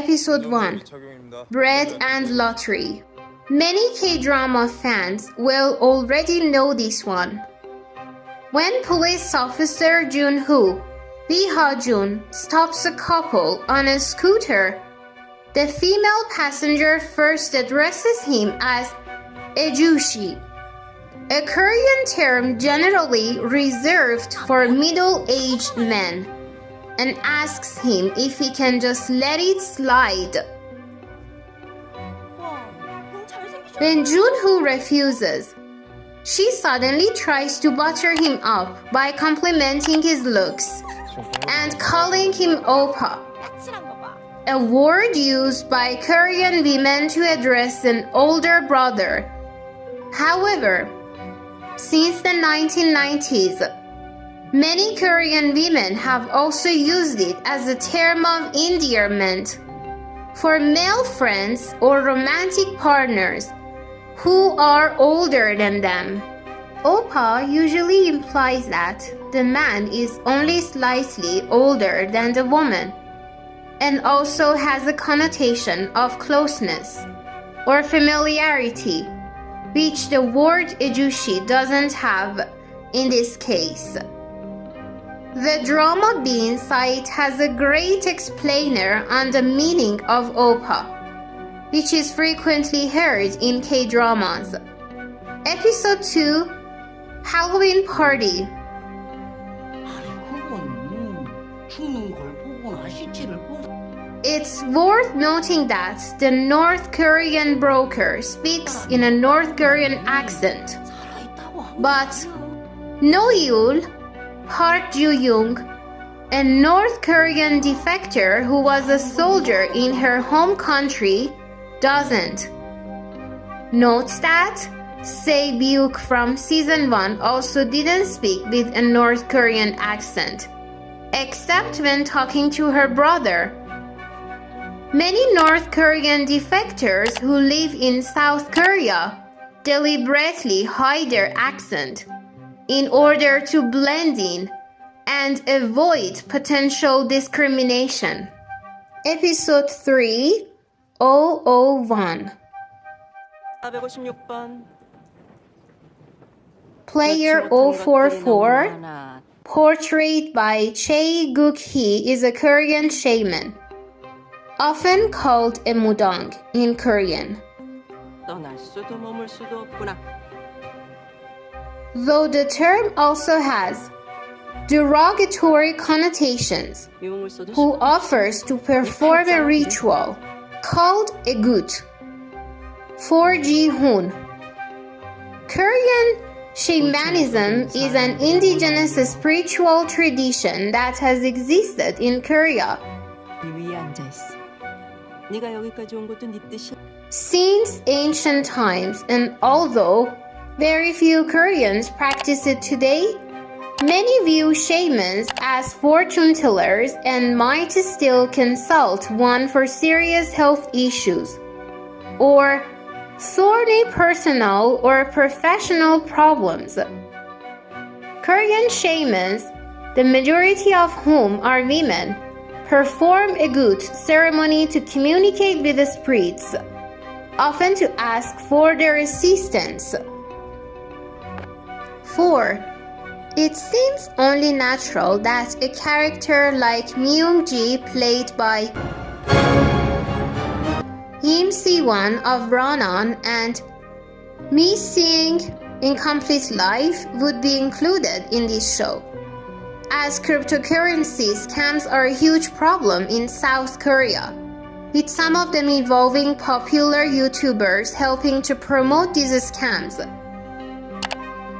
Episode 1 Bread and Lottery. Many K-drama fans will already know this one. When police officer Jun-ho, Lee Ha-jun, stops a couple on a scooter, the female passenger first addresses him as Ejushi, a Korean term generally reserved for middle-aged men, and asks him if he can just let it slide. When Jun-ho refuses, she suddenly tries to butter him up by complimenting his looks and calling him oppa, a word used by Korean women to address an older brother. However, since the 1990s, many Korean women have also used it as a term of endearment for male friends or romantic partners who are older than them. Oppa usually implies that the man is only slightly older than the woman, and also has a connotation of closeness or familiarity, which the word ejushi doesn't have in this case. The drama Bean site has a great explainer on the meaning of oppa, which is frequently heard in K-dramas. Episode 2 Halloween Party. It's worth noting that the North Korean broker speaks in a North Korean accent, but No-yeol, Park Gyu-young, a North Korean defector who was a soldier in her home country, doesn't. Note that Gi-hun from season 1 also didn't speak with a North Korean accent, except when talking to her brother. Many North Korean defectors who live in South Korea deliberately hide their accent in order to blend in and avoid potential discrimination. Episode 3 001 456번 Player 044, portrayed by Chae Guk-hee, is a Korean shaman, often called a mudang in Korean. 떠날 수도 머물 수도 없구나. Though the term also has derogatory connotations, who offers to perform a ritual called a gut for Gi-hun. Korean shamanism is an indigenous spiritual tradition that has existed in Korea 위에 앉아 있어. 네가 여기까지 온 것도 네 뜻이야. since ancient times, and although very few Koreans practice it today, many view shamans as fortune tellers and might still consult one for serious health issues or thorny personal or professional problems. Korean shamans, the majority of whom are women, perform a gut ceremony to communicate with the spirits, often to ask for their assistance. 4. It seems only natural that a character like Myung-ji, played by Yim Si-wan of Run-On, and Mi Seeing Incomplete Life would be included in this show, as cryptocurrency scams are a huge problem in South Korea, with some of them involving popular YouTubers helping to promote these scams.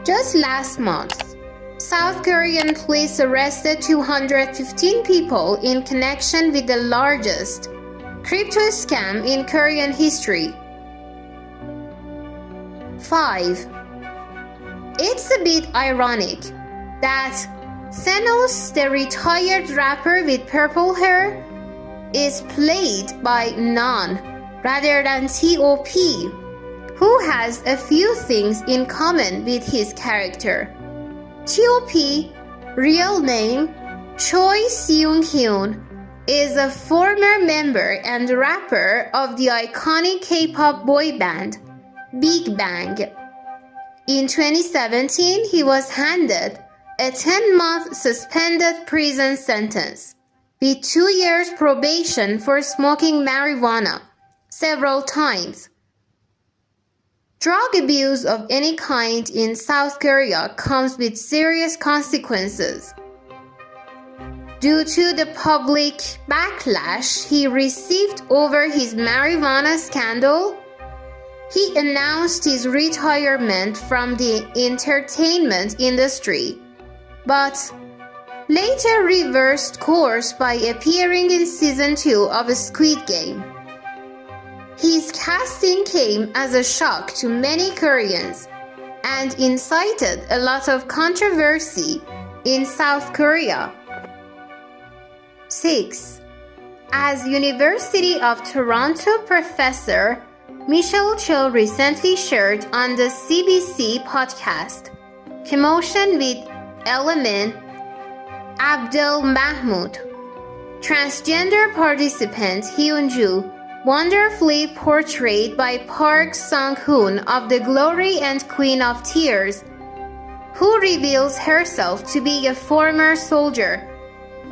Just last month, South Korean police arrested 215 people in connection with the largest crypto scam in Korean history. 5. It's a bit ironic that Thanos, the retired rapper with purple hair, is played by Non rather than T.O.P., who has a few things in common with his character. T.O.P., real name Choi Seung-hyun, is a former member and rapper of the iconic K-pop boy band Big Bang. In 2017, he was handed a 10-month suspended prison sentence with 2 years probation for smoking marijuana several times. Drug abuse of any kind in South Korea comes with serious consequences. Due to the public backlash he received over his marijuana scandal, he announced his retirement from the entertainment industry, but later reversed course by appearing in season 2 of Squid Game. His casting came as a shock to many Koreans and incited a lot of controversy in South Korea. 6. As University of Toronto professor Michelle Cho recently shared on the CBC podcast Commotion with Element Abdel Mahmoud, transgender participant Hyun-ju, wonderfully portrayed by Park Sung-hoon of The Glory and Queen of Tears, who reveals herself to be a former soldier,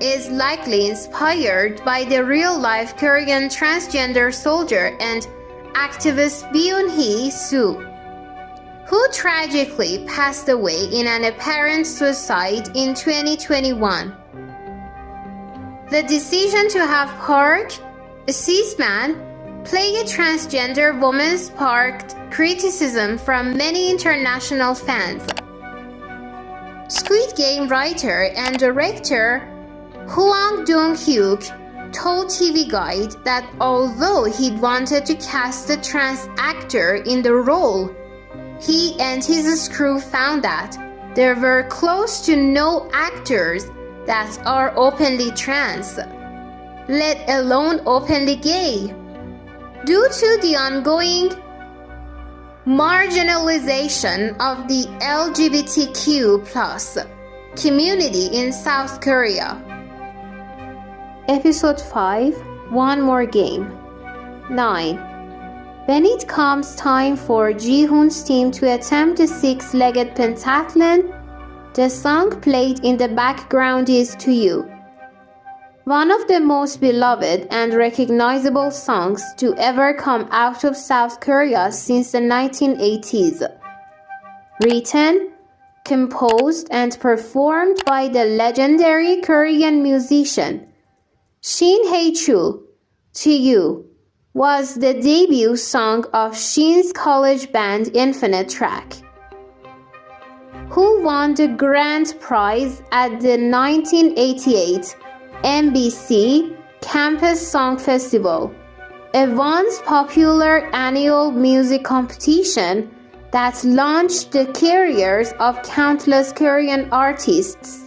is likely inspired by the real-life Korean transgender soldier and activist Byun-hee Soo, who tragically passed away in an apparent suicide in 2021. The decision to have Park, a cis man, play a transgender woman sparked criticism from many international fans. Squid Game writer and director Hwang Dong-hyuk told TV Guide that although he'd wanted to cast a trans actor in the role, he and his crew found that there were close to no actors that are openly trans, let alone openly gay. Due to the ongoing marginalization of the LGBTQ+ community in South Korea. Episode 5, One More Game. 9. When it comes time for Gi-hun's team to attempt the six-legged pentathlon, the song played in the background is To You, one of the most beloved and recognizable songs to ever come out of South Korea since the 1980s. Written, composed, and performed by the legendary Korean musician Shin Hae-chul, To You was the debut song of Shin's college band Infinite Track, who won the grand prize at the 1988 MBC Campus Song Festival, a once popular annual music competition that launched the careers of countless Korean artists.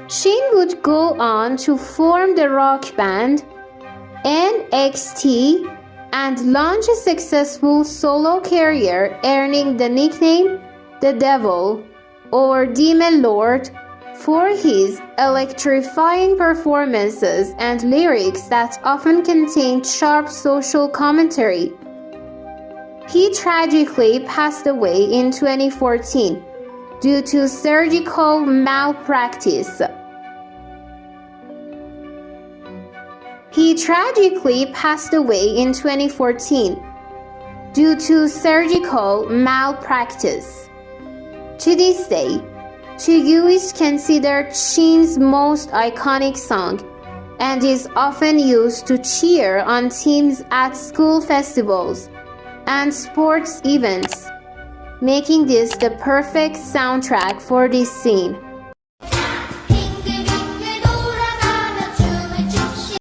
Shin would go on to form the rock band NXT and launch a successful solo career, earning the nickname The Devil or Demon Lord for his electrifying performances and lyrics that often contained sharp social commentary. He tragically passed away in 2014 due to surgical malpractice. To this day, To You is considered Shin's most iconic song and is often used to cheer on teams at school festivals and sports events, making this the perfect soundtrack for this scene.